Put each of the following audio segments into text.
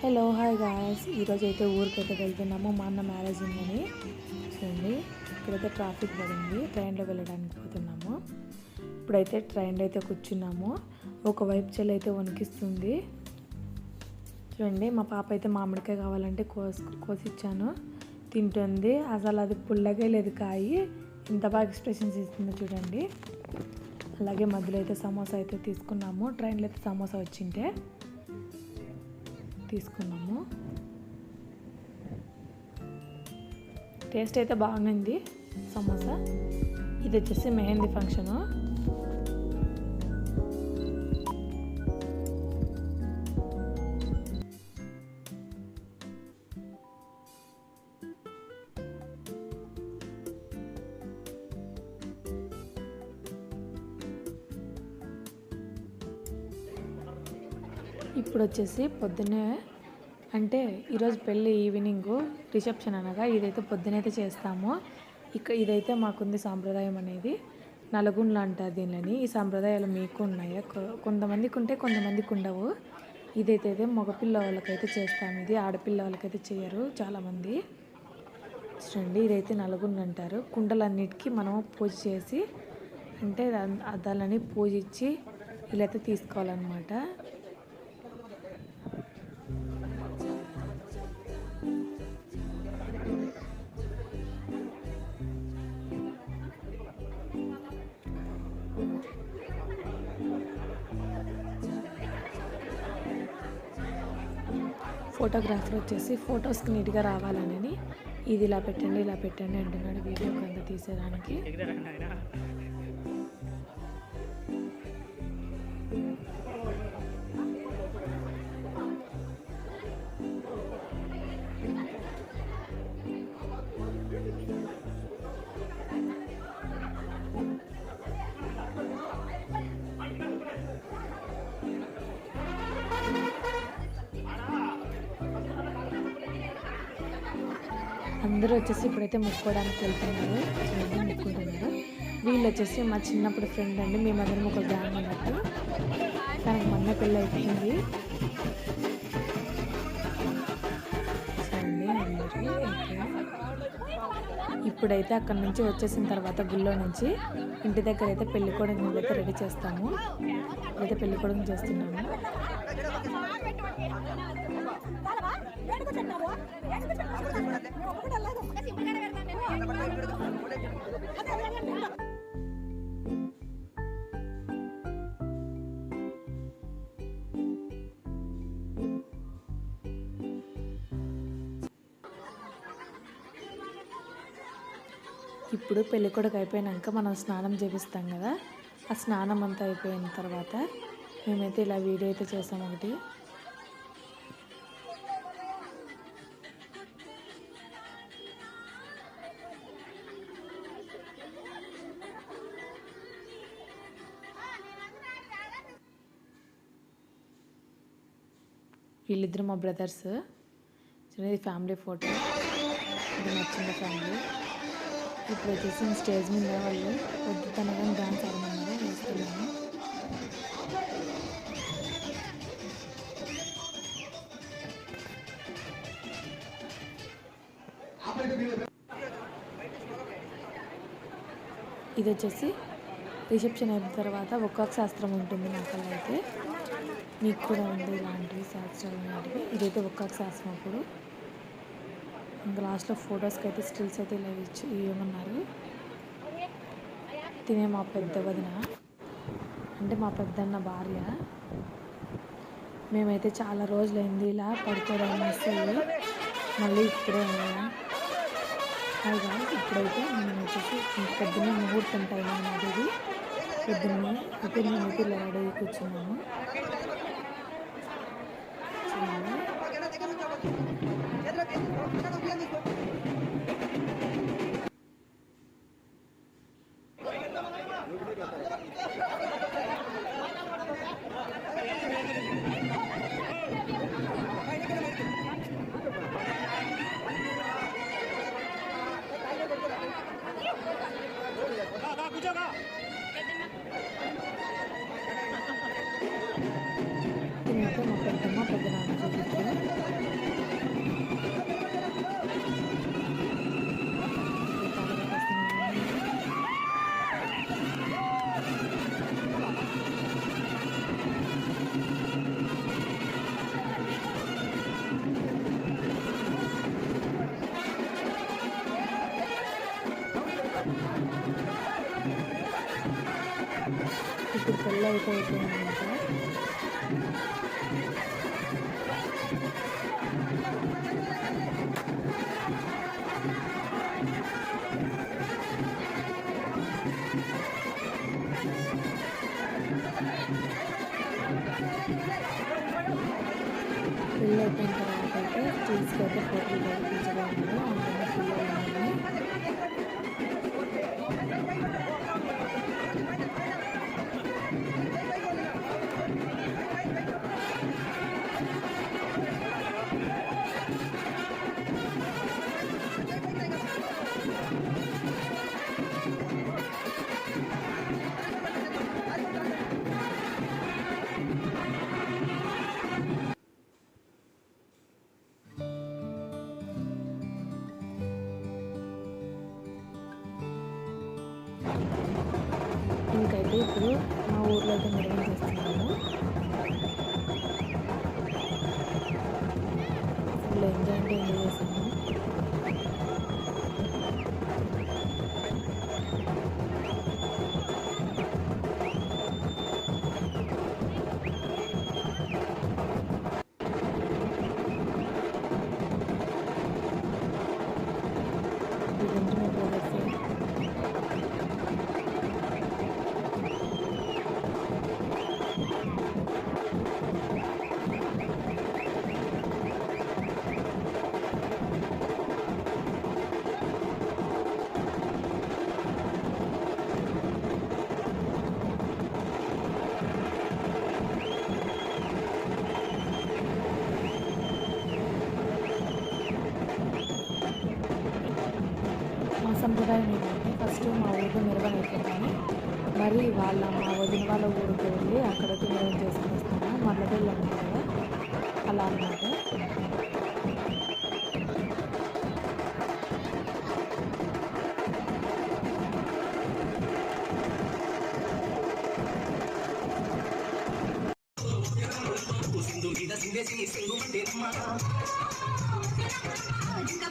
Hello hi guys, ఈరోజు అయితే ఊరికైతే వెళ్తున్నాము. మా అన్న మ్యారేజ్ ఉందని చూడండి. ఇక్కడైతే ట్రాఫిక్ పడింది, ట్రైన్లో వెళ్ళడానికి పోతున్నాము. ఇప్పుడైతే ట్రైన్లో అయితే కూర్చున్నాము. ఒకవైపు చెల్లి అయితే వణికిస్తుంది చూడండి. మా పాప అయితే మామిడికాయ కావాలంటే కోసిచ్చాను, తింటుంది. అసలు అది పుల్లగా లేదు కాయి, ఎంత బాగా ఎక్స్ప్రెషన్స్ ఇస్తుందో చూడండి. అలాగే మధ్యలో అయితే సమోసా అయితే తీసుకున్నాము. ట్రైన్లో అయితే సమోసా వచ్చింటే తీసుకున్నాము. టేస్ట్ అయితే బాగుంది సమోసా. ఇది వచ్చేసి మెహందీ ఫంక్షను. ఇప్పుడు వచ్చేసి పొద్దున్నే అంటే ఈరోజు పెళ్ళి ఈవినింగ్ రిసెప్షన్ అనగా ఇదైతే పొద్దునైతే చేస్తాము. ఇదైతే మాకుంది సాంప్రదాయం అనేది. నలుగుండ్లు అంటారు దీనిని. ఈ సాంప్రదాయాలు మీకు ఉన్నాయా? కొంతమందికి ఉంటే కొంతమందికి ఉండవు. ఇదైతే మగపిల్ల వాళ్ళకైతే చేస్తాము. ఇది ఆడపిల్ల వాళ్ళకైతే చేయరు చాలామంది. చూడండి, ఇదైతే నలుగుండ్లు అంటారు. కుండలన్నిటికీ మనము పూజ చేసి అంటే దాన్ని పూజించి ఇలా అయితే తీసుకోవాలన్నమాట. ఫోటోగ్రాఫర్ వచ్చేసి ఫొటోస్కి నీట్గా రావాలని ఇది ఇలా పెట్టండి అంటున్నాడు వీడియో కింద తీసేదానికి. అందరూ వచ్చేసి ఇప్పుడైతే ముక్కోవడానికి వెళ్తున్నారు. ముక్కుంటున్నారు. వీళ్ళు వచ్చేసి మా చిన్నప్పుడు ఫ్రెండ్ అండి. మేమందరం ఒక గ్యాంగ్ ఉన్నట్టు. తనకు మొన్న పెళ్ళి అయిపోయింది. ఇప్పుడైతే అక్కడ నుంచి వచ్చేసిన తర్వాత గుళ్ళో నుంచి ఇంటి దగ్గర అయితే పెళ్లి కొడుకుని అయితే రెడీ చేస్తాము. అయితే పెళ్లి కొడుకుని చేస్తున్నాము. ఇప్పుడు పెళ్ళికొడుకు అయిపోయినాక మనం స్నానం చేపిస్తాం కదా, ఆ స్నానం అంతా అయిపోయిన తర్వాత మేమైతే ఇలా వీడియో అయితే చేసాం ఒకటి. వీళ్ళిద్దరు మా బ్రదర్స్. ఇది ఫ్యామిలీ ఫోటో. ఇది నచ్చిన ఫ్యామిలీ. ఇప్పుడు వచ్చేసి స్టేజ్ మీద వాళ్ళు పొద్దుతనగా డాన్స్ ఆడమన్నారు, వేస్తున్నాను. ఇది వచ్చేసి రిసెప్షన్ అయిన తర్వాత ఒక్కొక్క శాస్త్రం ఉంటుంది. నాకల్లా అయితే మీకు కూడా ఉంది ఇలాంటివి శాస్త్రాలు లాంటివి. ఇదైతే ఒక్కొక్క శాస్త్రం. అప్పుడు ఇంకా లాస్ట్లో ఫొటోస్కి అయితే స్టిల్స్ అయితే ఇలా ఇవ్వమన్నారు. తినే మా పెద్ద వదిన అంటే మా పెద్దన్న భార్య. మేమైతే చాలా రోజులైంది ఇలా పడుకోవడం మిస్ అయ్యి మళ్ళీ ఇప్పుడే అలాగా. ఇప్పుడైతే మేము వచ్చేసి పొద్దున్నే ముహూర్తం టైం అనేది పొద్దున్నే అయితే మేమైతే ఇలా రెడీ కూర్చున్నాము. తిన్నాక మా పెద్దమ్మ పెద్దనాన్న చూపించారు. అయితే అయిపోయిందంట. పెళ్ళి అయిపోయిన తర్వాత అయితే స్టీల్స్కి అయితే ఫోటోలు కనిపించగలరు. అందులో పిల్లలు ఇంకైతే ఇప్పుడు మా ఊర్లో అయితే నిర్వహిస్తున్నాము. ఫుల్ ఎంజాయ్ చేసాము. ఇదంతా మా బ్రదర్స్. మా సంప్రదాయం ఏంటంటే ఫస్ట్ మా ఊరిలో మెరవని అయిపోతాము. మరి మా వదిన వాళ్ళ ఊరికి వెళ్ళి అక్కడైతే మెరవని చేసుకుని వస్తాము. మర్లబెల్లి అంటారు కదా, అలా అన్నమాట.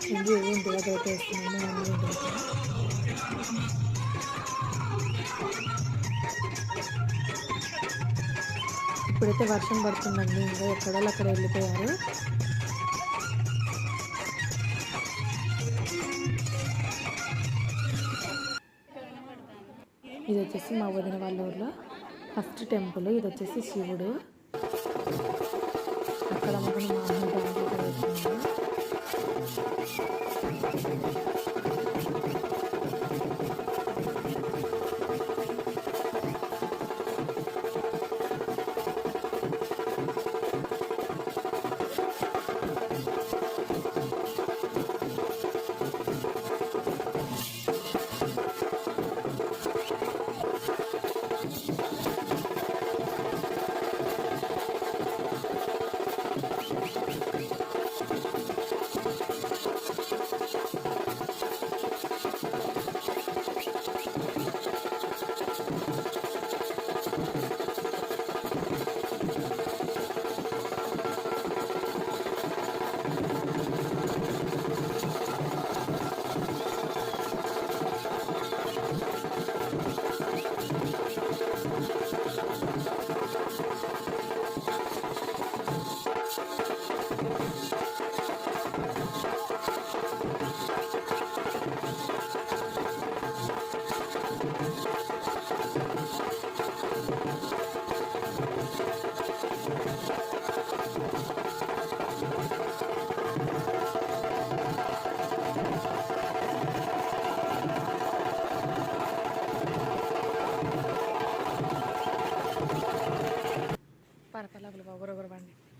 ఇంటి దగ్గర అయితే వేస్తున్నాము. మమ్మీ ఇంటి దగ్గర ఇప్పుడైతే వర్షం పడుతుందండి. ఇంకా ఎక్కడోళ్ళు అక్కడ వెళ్ళిపోయారు. ఇది వచ్చేసి మా వదిన వాళ్ళ ఊర్లో ఫస్ట్ టెంపుల్. ఇది వచ్చేసి శివుడు. అక్కడ మనం మా అమ్మ దాంట్లో వెళ్తున్నాము.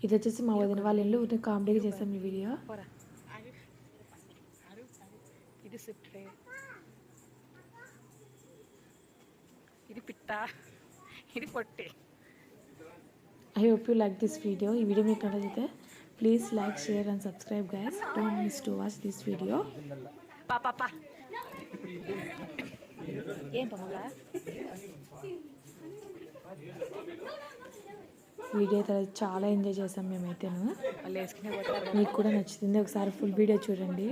ఇది వచ్చేసి మా వదిన వాళ్ళ ఇల్లు. కామెడీగా చేసాం ఈ వీడియో. ఇది సుట్రే, ఇది పిట్ట, ఇది పొట్టి. I hope you like this video. ఈ వీడియో మీకు నచ్చితే please like, share and subscribe guys. Don't miss to watch this video. పాపా ఏం పమ్మగా వీడియో అయితే చాలా ఎంజాయ్ చేసాం మేమైతేను. మీకు కూడా నచ్చుతుంది. ఒకసారి ఫుల్ వీడియో చూడండి.